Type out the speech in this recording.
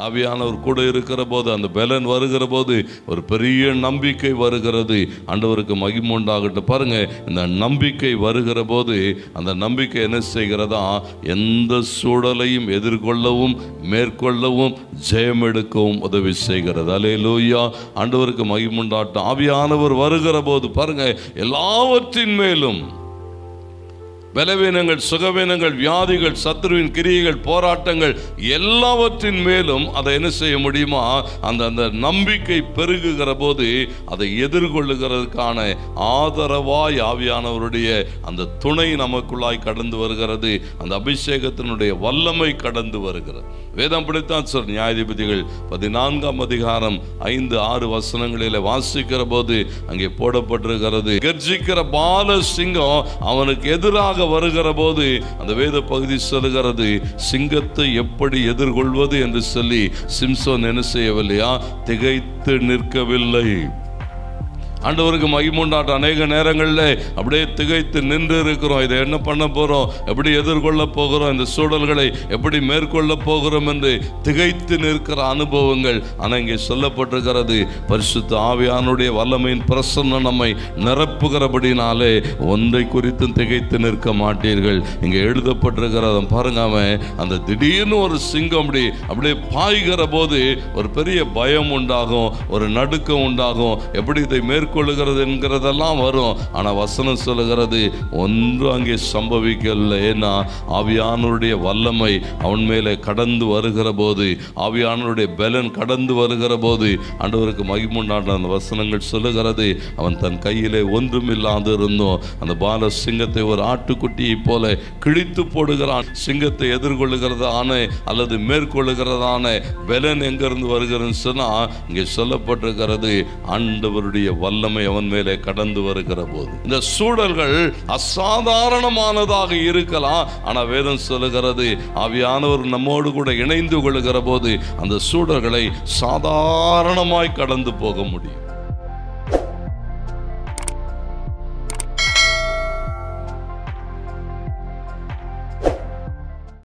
ஆவியானவர் கூட இருக்கிற போது, அந்த பலன் வருகிற போது ஒரு பெரிய நம்பிக்கை வருகிறது. ஆண்டவருக்கு மகிமை உண்டாகட்டும். பாருங்க, இந்த நம்பிக்கை வருகிற போது அந்த நம்பிக்கை என்ன செய்கிறதா, எந்த சூழலையும் எதிர்கொள்ளவும் மேற்கொள்ளவும் ஜெயம் எடுக்கவும் உதவி செய்கிறது. அல்லேலூயா. ஆண்டவருக்கு மகிமை உண்டாகட்டும். ஆவியானவர் வருகிற போது பாருங்க, எல்லாவற்றின் மேலும் பலவீனங்கள், சுகவீனங்கள், வியாதிகள், சத்துருவின் கிரியைகள், போராட்டங்கள் எல்லாவற்றின் மேலும் அதை என்ன செய்ய முடியுமா, அந்த நம்பிக்கை பெருகுகிற போது அதை எதிர்கொள்ளுகிறதுக்கான ஆதரவாய் ஆவியானவருடைய அந்த துணை நமக்குள்ளாய் கடந்து வருகிறது. அந்த அபிஷேகத்தினுடைய வல்லமை கடந்து வருகிறது. வேதம் பிடித்தான் சொல். நியாயாதிபதிகள் 14ஆம் அதிகாரம் 5-6 வசனங்களில் வாசிக்கிற போது அங்கே போடப்பட்டிருக்கிறது, கர்ஜிக்கிற பால சிங்கம் அவனுக்கு எதிராக வருகிற போது அந்த வேத பகுதி சொல்லுகிறது, சிங்கத்தை எப்படி எதிர்கொள்வது என்று சொல்லி சிம்சோன் என்ன செய்யவில்லையா, திகைத்து நிற்கவில்லை. ஆண்டவருக்கு மகிமை உண்டாகட்டும். அநேக நேரங்களில் அப்படியே திகைத்து நின்று இருக்கிறோம். இதை என்ன பண்ண போகிறோம், எப்படி எதிர்கொள்ள போகிறோம், இந்த சூழல்களை எப்படி மேற்கொள்ள போகிறோம் என்று திகைத்து நிற்கிற அனுபவங்கள். ஆனால் இங்கே சொல்லப்பட்டிருக்கிறது, பரிசுத்த ஆவியானுடைய வல்லமையின் பிரசன்னம் நம்மை நிரப்புகிறபடினாலே ஒன்றை குறித்தும் திகைத்து நிற்க மாட்டீர்கள். இங்கே எழுதப்பட்டிருக்கிறத பாருங்க, அந்த திடீர்னு ஒரு சிங்கம் அப்படியே பாய்கிற போது ஒரு பெரிய பயம் உண்டாகும், ஒரு நடுக்கம் உண்டாகும். எப்படி இதை மேற்கொள்ளுகிறது என்கிறதெல்லாம் வரும். ஆனால் வசனம் சொல்லுகிறது ஒன்று அங்கே சம்பவிக்கவில்லை. ஏன்னா ஆவியானவருடைய வல்லமை அவன் மேலே கடந்து வருகிற போது, ஆவியானவருடைய பலன் கடந்து வருகிற போது ஆண்டவருக்கு மகிமை உண்டான அந்த வசனங்கள் சொல்லுகிறது, அவன் தன் கையிலே ஒன்றும் இல்லாது இருந்தோம் அந்த பால சிங்கத்தை ஒரு ஆட்டுக்குட்டியை போல கிழித்து போடுகிறான். சிங்கத்தை எதிர்கொள்ளுகிறதான அல்லது மேற்கொள்ளுகிறதான பலன் எங்கிருந்து வருகிறதுன்னு சொன்னா இங்கே சொல்லப்பட்டிருக்கிறது, ஆண்டவருடைய வல்லமை அவன் மேலே கடந்து வருகிற போது. இந்த சூழல்கள் அசாதாரணமானதாக இருக்கலாம். ஆனால் வேதம் சொல்லுகிறது, ஆவியானவர் நம்மோடு கூட இணைந்து கொள்ளுகிற போது அந்த சூழல்களை சாதாரணமாய் கடந்து போக முடியும்.